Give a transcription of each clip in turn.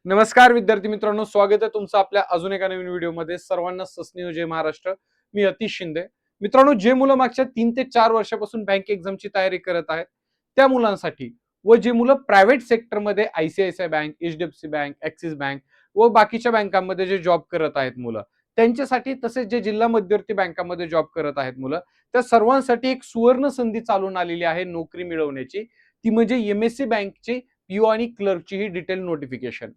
नमस्कार विद्यार्थी मित्रांनो, स्वागत आहे तुमचं आपल्या अजून एका नवीन व्हिडिओमध्ये. सर्वांना सस्नेह जय महाराष्ट्र. मी अतिश शिंदे. मित्रांनो, जे मुलं मागच्या 3 ते 4 वर्षापासून बँक एक्झामची तयारी करत आहेत त्या मुलांसाठी व जे मुलं प्रायव्हेट सेक्टरमध्ये ICICI bank, HDFC bank, axis bank व बाकीच्या बँकांमध्ये जे जॉब करत आहेत मुलं, त्यांच्यासाठी, तसेच जे जिल्हा मध्यवर्ती बँकांमध्ये जॉब करत आहेत मुलं, त्या सर्वांसाठी एक सुवर्ण संधी चालून आलेली आहे नोकरी मिळवण्याची. ती म्हणजे MSC बँकची PO आणि क्लर्कची ही डिटेल नोटिफिकेशन.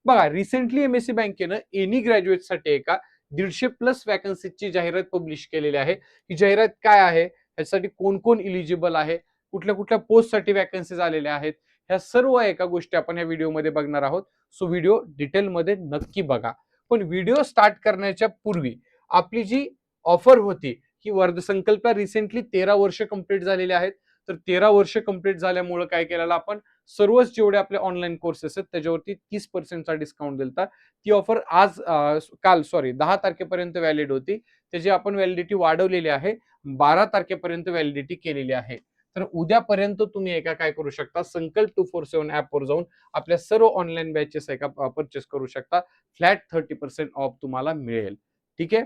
बघा, रिसेंटली MSC बँकेनं एनी ग्रॅज्युएटसाठी एका 150+ वॅकन्सीची जाहिरात पब्लिश केलेली आहे. ही जाहिरात काय आहे, यासाठी कोण कोण इलिजिबल आहे, कुठल्या कुठल्या पोस्टसाठी वॅकन्सीज आलेल्या आहेत, ह्या सर्व एका गोष्टी आपण या व्हिडिओमध्ये बघणार आहोत. सो व्हिडिओ डिटेलमध्ये नक्की बघा. पण व्हिडिओ स्टार्ट करण्याच्या पूर्वी आपली जी ऑफर होती, ही वर्धसंकल्प रिसेंटली 13 वर्ष कंप्लीट झालेली आहेत. तर 13 वर्ष कंप्लीट झाल्यामुळे काय केलेलं आपण, सर्वच जेवढे आपले ऑनलाईन कोर्सेस आहेत त्याच्यावरती 30% डिस्काउंट दिलता. ती ऑफर आज काल 10 तारखेपर्यंत व्हॅलिड होती. त्याची आपण व्हॅलिडिटी वाढवलेली आहे, 12 तारखेपर्यंत व्हॅलिडिटी केलेली आहे. तर उद्यापर्यंत तुम्ही एका काय करू शकता, संकल्प 247 ऍपवर जाऊन आपल्या सर्व ऑनलाईन बॅचेस एका परचेस करू शकता. फ्लॅट 30% ऑफ तुम्हाला मिळेल. ठीक आहे,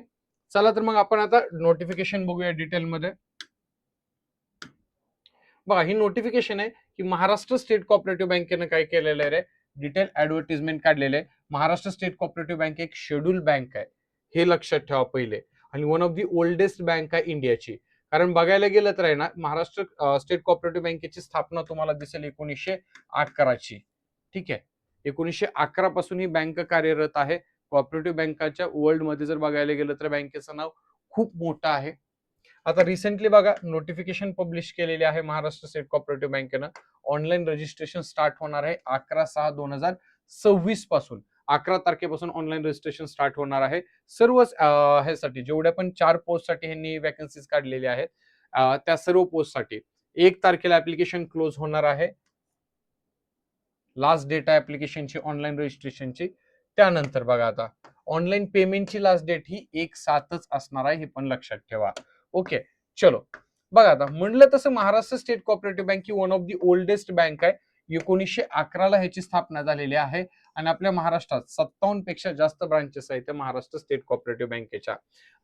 चला तर मग आपण आता नोटिफिकेशन बघूया डिटेलमध्ये. बघा, ही नोटिफिकेशन आहे की महाराष्ट्र स्टेट कोऑपरेटिव्ह बँकेनं काय केलेलं आहे रे, डिटेल ऍडव्हर्टिजमेंट काढलेलं आहे. महाराष्ट्र स्टेट कोऑपरेटिव्ह बँक एक शेड्यूल बँक आहे, हे लक्षात ठेवा पहिले. आणि one of the oldest bank आहे इंडियाची. कारण बघायला गेलं तर आहे ना, महाराष्ट्र स्टेट कोऑपरेटिव्ह बँकेची स्थापना तुम्हाला दिसेल 1911ची. ठीक आहे, 1911 पासून ही बँक कार्यरत आहे. कोऑपरेटिव्ह बँकाच्या वर्ल्ड मध्ये जर बघायला गेलं तर बँकेचं नाव खूप मोठं आहे. आता रिसेंटली बघा, नोटिफिकेशन पब्लिश केलेली आहे महाराष्ट्र स्टेट कोऑपरेटिव्ह बँकेनं. ऑनलाईन रजिस्ट्रेशन स्टार्ट होणार आहे 11/6/2026 पासून. 11 तारखेपासून ऑनलाईन रजिस्ट्रेशन स्टार्ट होणार आहे. सर्वच ह्यासाठी जेवढ्या पण 4 पोस्टसाठी ह्यांनी वॅकन्सीज काढलेल्या आहेत, त्या सर्व पोस्टसाठी 1 तारखेला ऍप्लिकेशन क्लोज होणार आहे. लास्ट डेट आहे ऍप्लिकेशनची, ऑनलाईन रजिस्ट्रेशनची. त्यानंतर बघा, आता ऑनलाईन पेमेंटची लास्ट डेट ही 1/7च असणार आहे, हे पण लक्षात ठेवा. ओके, चलो. बघा, आता म्हणलं तसं Maharashtra state cooperative bank he one of the oldest bank आहे. 1911ला ह्याची स्थापना झालेली आहे. आणि आपल्या महाराष्ट्रात 57 पेक्षा जास्त ब्रांचेस आहेत त्या महाराष्ट्र स्टेट कोऑपरेटिव्ह बँकेच्या.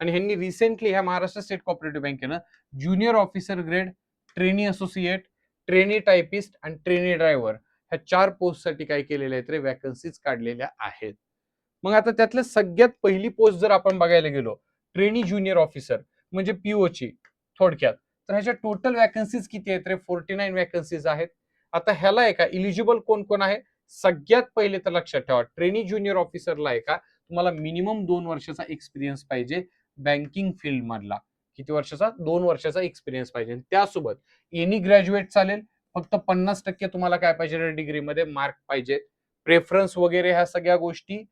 आणि ह्यांनी रिसेंटली ह्या महाराष्ट्र स्टेट कोऑपरेटिव्ह बँकेनं junior officer grade, trainee associate, trainee typist आणि ट्रेनी ड्रायव्हर ह्या 4 पोस्टसाठी काय केलेल्या आहेत रे, वॅकन्सीज काढलेल्या आहेत. मग आता त्यातल्या सगळ्यात पहिली पोस्ट जर आपण बघायला गेलो, ट्रेनी ज्युनियर ऑफिसर म्हणजे POची थोडक्यात, तर ह्याच्या टोटल वॅकन्सीज किती आहेत रे, 49 वॅकन्सीज आहेत. आता ह्याला आहे का इलिजिबल कोण कोण आहे, सगळ्यात पहिले तर लक्षात ठेवा, ट्रेनी ज्युनियर ऑफिसरला आहे का तुम्हाला मिनिमम 2 वर्षाचा एक्सपिरियन्स पाहिजे बँकिंग फील्ड मधला. किती वर्षाचा, 2 वर्षाचा एक्सपिरियन्स पाहिजे. त्यासोबत एनी ग्रॅज्युएट चालेल, फक्त 50% तुम्हाला काय पाहिजे, डिग्रीमध्ये मार्क पाहिजे. प्रेफरन्स वगैरे ह्या सगळ्या गोष्टी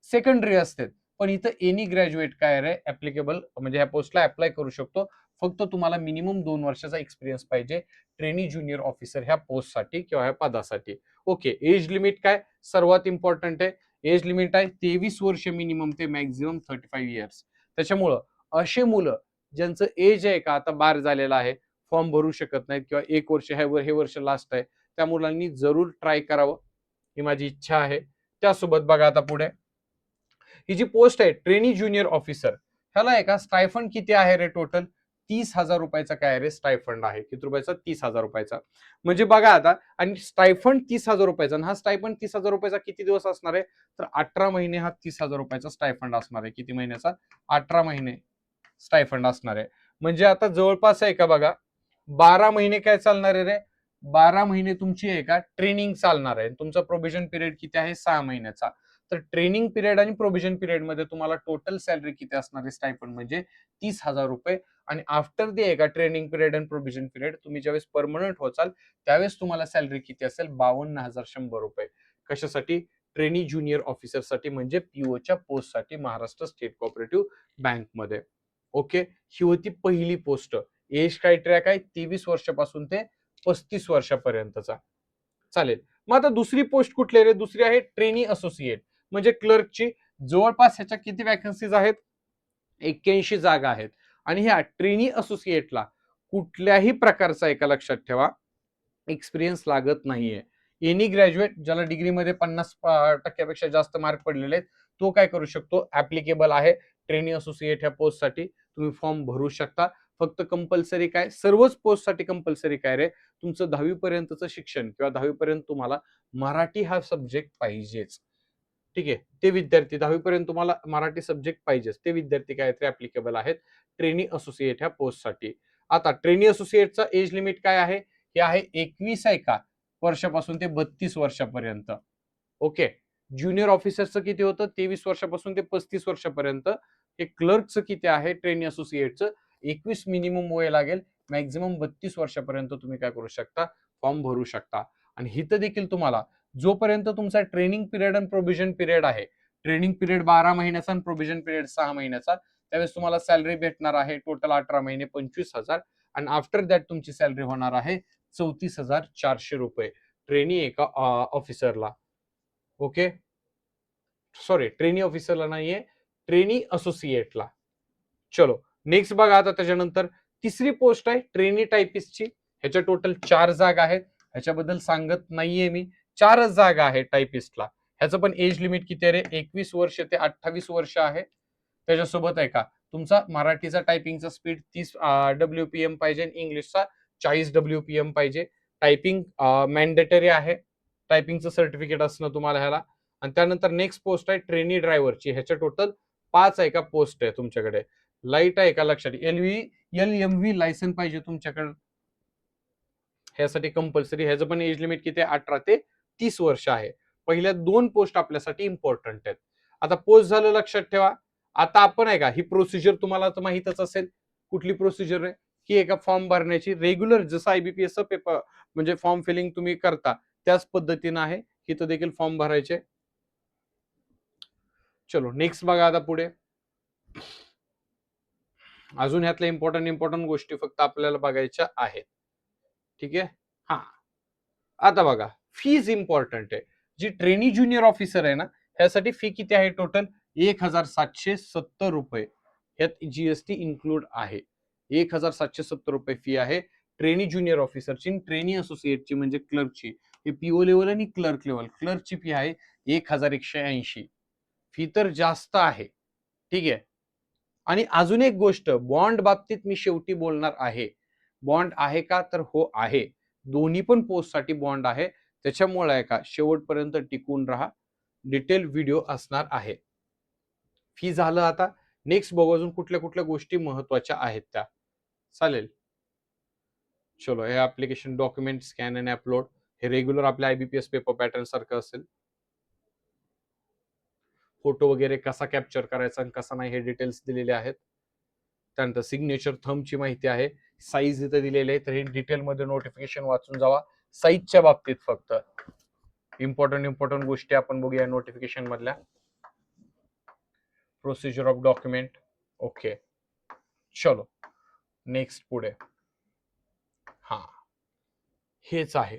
सेकंडरी असतात. पण इथं एनी ग्रॅज्युएट काय रे ऍप्लिकेबल, म्हणजे ह्या पोस्टला अप्लाय करू शकतो. फक्त तुम्हाला मिनिमम 2 वर्षाचा एक्सपिरियन्स पाहिजे ट्रेनी ज्युनियर ऑफिसर ह्या पोस्टसाठी किंवा ह्या पदासाठी. ओके, एज लिमिट काय सर्वात इम्पॉर्टंट आहे, एज लिमिट आहे 23 वर्ष मिनिमम ते मॅक्झिमम 35 इयर्स. त्याच्यामुळं असे मुलं ज्यांचं एज आहे का आता बार झालेला आहे, फॉर्म भरू शकत नाहीत किंवा 1 वर्ष हे वर्ष लास्ट आहे, त्या मुलांनी जरूर ट्राय करावं, ही माझी इच्छा आहे. त्यासोबत बघा, आता पुढे ही जी पोस्ट आहे ट्रेनी ज्युनियर ऑफिसर, ह्याला आहे का स्टायफंड किती आहे रे, टोटल 30,000 रुपयाचा काय रे स्टायफंड आहे. किती रुपयाचा, 30,000 रुपयाचा. म्हणजे बघा आता, आणि स्टायफंड 30,000 रुपयाचा, आणि हा स्टायफंड 30,000 रुपयाचा किती दिवस असणार आहे, तर 18 महिने हा 30,000 रुपयाचा स्टायफंड असणार आहे. किती महिन्याचा, 18 महिने स्टायफंड असणार आहे. म्हणजे आता जवळपास आहे का बघा, 12 महिने काय चालणार आहे रे, 12 महिने तुमची आहे का ट्रेनिंग चालणार आहे. तुमचा प्रोव्हिजन पिरियड किती आहे, 6 महिन्याचा. तर ट्रेनिंग पिरियड आणि प्रोव्हिजन पिरियड मध्ये तुम्हाला टोटल सॅलरी किती असणार आहे स्टायफंड म्हणजे 30,000 रुपये. आणि आफ्टर दी आहे का ट्रेनिंग पिरियड आणि प्रोव्हिजन पिरियड, तुम्ही ज्यावेळेस परमनंट होचाल त्यावेळेस तुम्हाला सॅलरी किती असेल, 52,100 रुपये. कशासाठी, ट्रेनी ज्युनियर ऑफिसर साठी, म्हणजे POच्या पोस्टसाठी महाराष्ट्र स्टेट कोऑपरेटिव्ह बँकमध्ये. ओके, ही होती पहिली पोस्ट. एज क्रायटेरिया काय, 23 वर्षापासून ते 35 वर्षापर्यंतचा. चालेल. मग आता दुसरी पोस्ट कुठली आहे, दुसरी आहे ट्रेनी असोसिएट म्हणजे क्लर्कची. जवळपास ह्याच्या किती वॅकन्सीज आहेत, 81 जागा आहेत. आणि ह्या ट्रेनी असोसिएटला कुठल्याही प्रकारचा, एका लक्षात ठेवा, एक्सपिरियन्स लागत नाहीये. एनी ग्रॅज्युएट ज्याला डिग्रीमध्ये 50% जास्त मार्क पडलेले आहेत तो काय करू शकतो, ऍप्लिकेबल आहे ट्रेनी असोसिएट ह्या पोस्टसाठी. तुम्ही फॉर्म भरू शकता. फक्त कंपल्सरी काय, सर्वच पोस्टसाठी कंपल्सरी काय रे, तुमचं 10वी पर्यंतचं शिक्षण किंवा 10वी पर्यंत तुम्हाला मराठी हा सब्जेक्ट पाहिजेच. ठीक आहे, ते विद्यार्थी 10वी पर्यंत तुम्हाला मराठी सब्जेक्ट पाहिजेच, ते विद्यार्थी काय ते ऍप्लिकेबल आहेत ट्रेनी असोसिएट ह्या पोस्टसाठी. आता ट्रेनी असोसिएटचा एज लिमिट काय आहे, हे आहे 21 आहे का वर्षापासून ते 32 वर्षापर्यंत. ओके. ज्युनियर ऑफिसरचं किती होतं, 23 वर्षापासून ते 35 वर्षापर्यंत. हे क्लर्कचं किती आहे ट्रेनी असोसिएटचं, 21 मिनिमम वय लागेल, मॅक्झिमम 32 वर्षापर्यंत तुम्ही काय करू शकता, फॉर्म भरू शकता. आणि हिथं देखील तुम्हाला जोपर्यंत तुमचा ट्रेनिंग पिरियड आणि प्रोव्हिजन पिरियड आहे, ट्रेनिंग पिरियड 12 महिन्याचा आणि प्रोव्हिजन पिरियड 6 महिन्याचा, त्यावेळेस तुम्हाला सॅलरी भेटणार आहे टोटल 18 महिने 25,000 आणि आफ्टर दॅट तुमची सॅलरी होणार आहे 34,400 रुपये ट्रेनी एका ऑफिसरला. ओके, सॉरी ट्रेनी ऑफिसरला नाहीये, ट्रेनी असोसिएटला. चलो नेक्स्ट बघा आता त्याच्यानंतर तिसरी पोस्ट आहे ट्रेनी टायपिस्टची. ह्याच्या टोटल 4 जागा आहेत, ह्याच्याबद्दल सांगत नाहीये मी, 4च जागा आहे टायपिस्टला. ह्याचं पण एज लिमिट किती आहे रे, 21 वर्ष ते 28 वर्ष आहे. त्याच्यासोबत आहे का तुमचा मराठीचा टायपिंगचा स्पीड 30 WPM पाहिजे, इंग्लिशचा 40 WPM पाहिजे. टायपिंग मॅन्डेटरी आहे, टायपिंगचं सर्टिफिकेट असणं तुम्हाला ह्याला. आणि त्यानंतर नेक्स्ट पोस्ट आहे ट्रेनी ड्रायव्हरची. ह्याच्या टोटल 5 आहे का पोस्ट आहे तुमच्याकडे. लाईट आहे का लक्षात, LMV लायसन पाहिजे तुमच्याकडे, ह्यासाठी कंपल्सरी. ह्याचं पण एज लिमिट किती आहे, 18 ते 30 वर्ष आहे. पहिल्या 2 पोस्ट आपल्यासाठी इम्पॉर्टंट आहेत. आता पोस्ट झालं लक्षात ठेवा. आता आपण आहे का ही प्रोसिजर तुम्हाला तर माहितच असेल, कुठली प्रोसिजर आहे की एका फॉर्म भरण्याची रेग्युलर जसं IBPS पेपर म्हणजे फॉर्म फिलिंग तुम्ही करता त्याच पद्धतीनं आहे, इथं देखील फॉर्म भरायचे. चलो नेक्स्ट बघा आता पुढे. अजून ह्यातल्या इम्पॉर्टंट गोष्टी फक्त आपल्याला बघायच्या आहेत. ठीक आहे. हा आता बघा फीज इम्पॉर्टंट आहे. जी ट्रेनी ज्युनियर ऑफिसर आहे ना, ह्यासाठी फी किती आहे टोटल, 1,770 रुपये. ह्यात GST इन्क्लूड आहे. 1,770 रुपये फी आहे ट्रेनी ज्युनियर ऑफिसरची. ट्रेनी असोसिएटची म्हणजे क्लर्कची, हे PO लेवल आणि क्लर्क लेवल, क्लर्कची फी आहे 1,180. फी तर जास्त आहे. ठीक आहे. आणि अजून एक गोष्ट, बॉन्ड बाबतीत मी शेवटी बोलणार आहे. बॉन्ड आहे का, तर हो आहे. दोन्ही पण पोस्टसाठी बॉन्ड आहे. त्याच्यामुळे आहे का शेवटपर्यंत टिकून राहा, डिटेल व्हिडिओ असणार आहे. फी झालं. आता नेक्स्ट बघू अजून कुठल्या कुठल्या गोष्टी महत्वाच्या आहेत त्या. चालेल. चलो हे application document scan and upload, हे रेग्युलर आपल्या IBPS पेपर पॅटर्न सारखं असेल. फोटो वगैरे कसा कॅप्चर करायचा आणि कसा नाही हे डिटेल्स दिलेले आहेत. त्यानंतर सिग्नेचर थंबची माहिती आहे, साईज इथं दिलेली आहे, तर हे डिटेलमध्ये नोटिफिकेशन वाचून जावा. साईजच्या बाबतीत फक्त इम्पॉर्टंट गोष्टी आपण बघूया नोटिफिकेशन मधल्या. Procedure of document. ओके चलो नेक्स्ट पुढे. हा हेच आहे,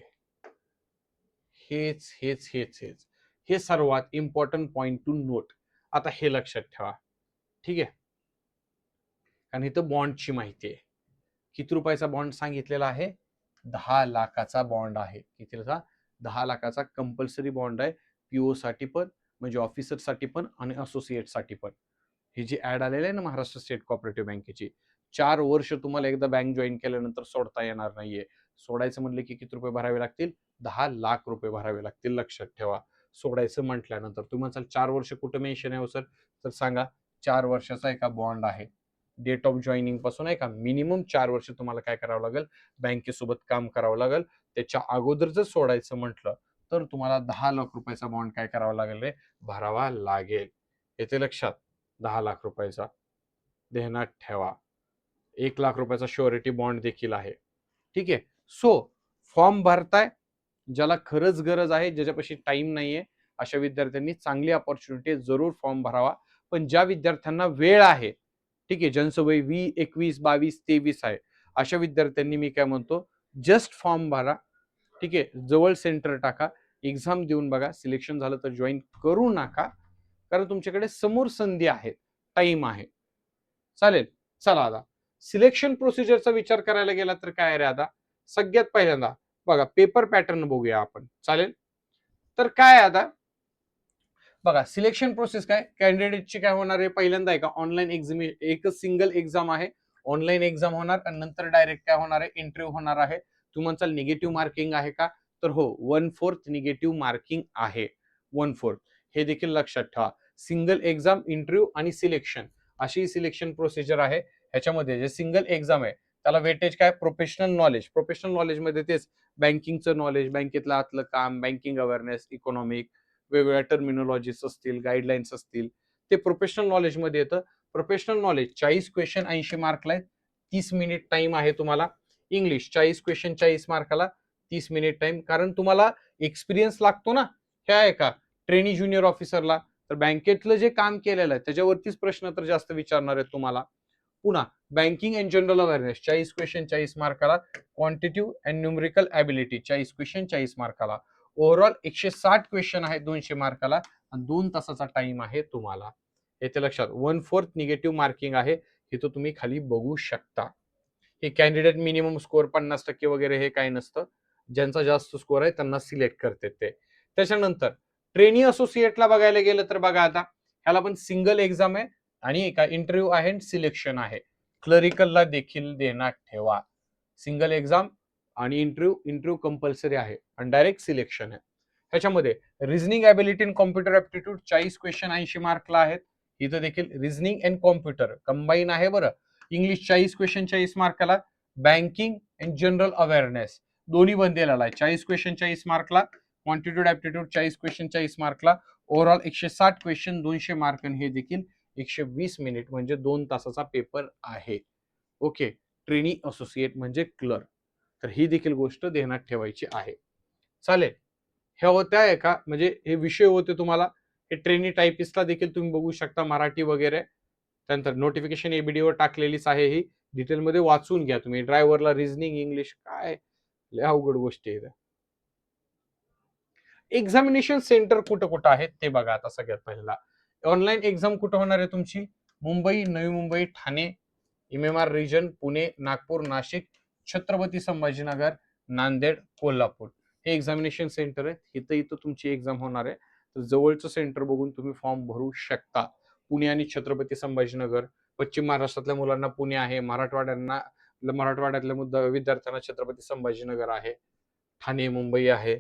हेच हेच हेच हेच हे सर्वात इम्पॉर्टंट पॉइंट टू नोट. आता हे लक्षात ठेवा. ठीक आहे, कारण इथं बॉन्डची माहिती आहे. किती रुपयाचा बॉन्ड सांगितलेला आहे, 10 लाखाचा बॉन्ड आहे. कितीचा, 10 लाखाचा कंपल्सरी बॉन्ड आहे. PO साठी पण म्हणजे ऑफिसर साठी पण आणि असोसिएट साठी पण. ही जी ऍड आलेली आहे ना महाराष्ट्र स्टेट कोऑपरेटिव्ह बँकेची, 4 वर्ष तुम्हाला एकदा बँक जॉईन केल्यानंतर सोडता येणार नाहीये. सोडायचं म्हणले की किती रुपये भरावे लागतील, 10 लाख रुपये भरावे लागतील. लक्षात ठेवा. सोडायचं म्हटल्यानंतर तुम्ही म्हणाल 4 वर्ष कुठं मेन्शन आहे हो सर, तर सांगा 4 वर्षाचा एका बॉन्ड आहे. डेट ऑफ जॉईनिंग पासून आहे का मिनिमम 4 वर्ष तुम्हाला काय करावं लागेल, बँकेसोबत काम करावं लागेल. त्याच्या अगोदर जर सोडायचं म्हटलं तर तुम्हाला 10 लाख रुपयाचा बॉन्ड काय करावा लागेल रे, भरावा लागेल. येते लक्षात, 10 लाख रुपयाचा ध्यानात ठेवा. 1 लाख रुपयाचा श्युरिटी बॉन्ड देखील आहे. ठीक आहे. सो फॉर्म भरताय, ज्याला खरंच गरज आहे, ज्याच्यापाशी टाइम नाहीये, अशा विद्यार्थ्यांनी चांगली अपॉर्च्युनिटी जरूर फॉर्म भरावा. पण ज्या विद्यार्थ्यांना वेळ आहे, ठीक आहे, ज्यांचं वय 21, 22, 23 आहे, अशा विद्यार्थ्यांनी मी काय म्हणतो, जस्ट फॉर्म भरा. ठीक आहे, जवळ सेंटर टाका, एक्झाम देऊन बघा, सिलेक्शन झालं तर जॉईन करू नका, कारण तुमच्याकडे समोर संधी आहे, टाइम आहे. चालेल. चला आता सिलेक्शन प्रोसिजरचा विचार करायला गेला तर काय रे, आता सगळ्यात पहिल्यांदा बघा पेपर पॅटर्न बघूया आपण, चालेल. तर काय आता बघा सिलेक्शन प्रोसेस काय कॅन्डिडेटची काय होणार आहे, पहिल्यांदा आहे का ऑनलाईन एक्झाम, एकच सिंगल एक्झाम आहे, ऑनलाईन एक्झाम होणार आणि नंतर डायरेक्ट काय होणार आहे, इंटरव्ह्यू होणार आहे. तुम्ही म्हणसाल निगेटिव्ह मार्किंग आहे का, तर हो 1/4 निगेटिव्ह मार्किंग आहे, 1/4. हे देखील लक्षात ठेवा. सिंगल एक्झाम, इंटरव्ह्यू आणि सिलेक्शन अशी सिलेक्शन प्रोसिजर आहे. ह्याच्यामध्ये जे सिंगल एक्झाम आहे त्याला वेटेज काय, प्रोफेशनल नॉलेज, प्रोफेशनल नॉलेज मध्ये तेच बँकिंगचं नॉलेज, बँकेतलं आतलं काम, बँकिंग अवेअरनेस, इकॉनॉमिक, वेगवेगळ्या टर्मिनॉलॉजीज असतील, गाईडलाईन्स असतील, ते प्रोफेशनल नॉलेजमध्ये येतं. प्रोफेशनल नॉलेज 40 क्वेश्चन 80 मार्कला आहेत, 30 मिनिट टाइम आहे तुम्हाला. English 40 question 40 मार्काला, 30 minute time. कारण तुम्हाला एक्सपिरियन्स लागतो ना, काय आहे का ट्रेनी ज्युनियर ऑफिसरला, तर बँकेतलं जे काम केलेलं आहे त्याच्यावरतीच प्रश्न तर जास्त विचारणार आहेत तुम्हाला. पुन्हा banking and general awareness 40 question 40 मार्काला, quantitative and numerical ability 40 question 40 मार्काला. ओव्हरऑल 160 क्वेश्चन आहे 200 मार्काला आणि 2 तासाचा टाइम आहे तुम्हाला. येथे लक्षात 1/4 निगेटिव्ह मार्किंग आहे, हे तर तुम्ही खाली बघू शकता. हे कॅन्डिडेट मिनिमम स्कोअर 50% वगैरे हे काही नसतं, ज्यांचा जास्त स्कोअर आहे त्यांना सिलेक्ट करते ते. त्याच्यानंतर ट्रेनी असोसिएटला बघायला गेलं तर बघा आता ह्याला पण सिंगल एक्झाम आहे आणि एका इंटरव्ह्यू आहे आणि सिलेक्शन आहे. क्लरिकलला देखील देण्यात ठेवा. सिंगल एक्झाम आणि इंटरव्ह्यू कंपल्सरी आहे आणि डायरेक्ट सिलेक्शन आहे. ह्याच्यामध्ये रिझनिंग ॲबिलिटी आणि कॉम्प्युटर ॲप्टिट्यूड 40 क्वेश्चन 80 मार्कला आहेत. इथं देखील रिझनिंग अँड कॉम्प्युटर कंबाईन आहे बरं. इंग्लिश 40 क्वेश्चन 40 मार्काला, बँकिंग अँड जनरल अवेअरनेस दोन्ही पण दिलेला आहे 40 क्वेश्चन 40 मार्कला, क्वांटिट्यूड ॲप्टिट्यूड 40 क्वेश्चन 40 मार्कला. ओव्हरऑल 160 क्वेश्चन 200 मार्क आणि हे देखील 120 मिनिट म्हणजे 2 तासाचा पेपर आहे. ओके, ट्रेनी असोसिएट म्हणजे क्लर्क. तर ही देखील गोष्ट ध्यानात ठेवायची आहे. चालेल. ह्या होत्या आहे का म्हणजे हे विषय होते तुम्हाला. हे ट्रेनी टायपिस्टला देखील तुम्ही बघू शकता मराठी वगैरे. त्यानंतर नोटिफिकेशन एबीडीवर टाकलेलीच आहे, ही डिटेलमध्ये वाचून घ्या तुम्ही. ड्रायव्हरला रिझनिंग इंग्लिश काय लय अवघड गोष्टी आहेत. एक्झामिनेशन सेंटर कुठं कुठं आहेत ते बघा आता. सगळ्यात पहिला ऑनलाईन एक्झाम कुठं होणार आहे तुमची, मुंबई, नवी मुंबई, ठाणे, एमएमआर रिजन, पुणे, नागपूर, नाशिक, छत्रपती संभाजीनगर, नांदेड, कोल्हापूर हे एक्झामिनेशन सेंटर आहे. इथं इथं तुमची एक्झाम होणार आहे. तर जवळचं सेंटर बघून तुम्ही फॉर्म भरू शकता. पुणे आणि छत्रपती संभाजीनगर. पश्चिम महाराष्ट्रातल्या मुलांना पुणे आहे, मराठवाड्यातल्या विद्यार्थ्यांना छत्रपती संभाजीनगर आहे, ठाणे मुंबई आहे.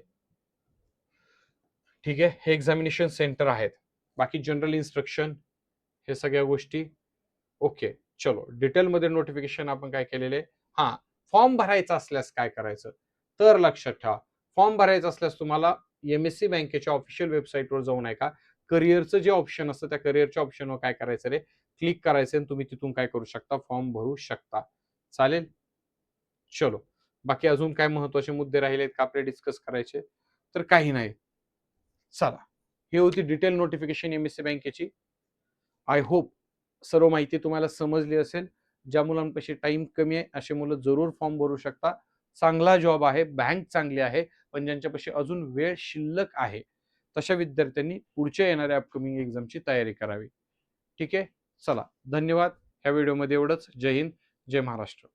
ठीक आहे, हे एक्झामिनेशन सेंटर आहेत. बाकी जनरल इन्स्ट्रक्शन हे सगळ्या गोष्टी ओके. चलो डिटेलमध्ये नोटिफिकेशन आपण काय केलेले. हा, फॉर्म भरायचा असल्यास काय करायचं, तर लक्षात ठेवा. फॉर्म भरायचा असल्यास तुम्हाला एमएससी बँकेच्या ऑफिशियल वेबसाईटवर जाऊन आहे का करिअरचं जे ऑप्शन असतं त्या करिअरच्या ऑप्शनवर काय करायचं रे, क्लिक करायचं आणि तुम्ही तिथून काय करू शकता, फॉर्म भरू शकता. चालेल. चलो, बाकी अजून काय महत्वाचे मुद्दे राहिलेत का आपले डिस्कस करायचे, तर काही नाही. चला, ही होती डिटेल नोटिफिकेशन एमएससी बँकेची. आय होप सर्व माहिती तुम्हाला समजली असेल. ज्या मुलांपाशी टाइम कमी आहे असे मुलं जरूर फॉर्म भरू शकता. चांगला जॉब आहे, बँक चांगली आहे, पण ज्यांच्यापाशी अजून वेळ शिल्लक आहे तशा विद्यार्थ्यांनी पुढच्या येणाऱ्या अपकमिंग एक्झामची तयारी करावी. ठीक आहे. चला, धन्यवाद. ह्या व्हिडिओमध्ये एवढंच. जय हिंद, जय महाराष्ट्र.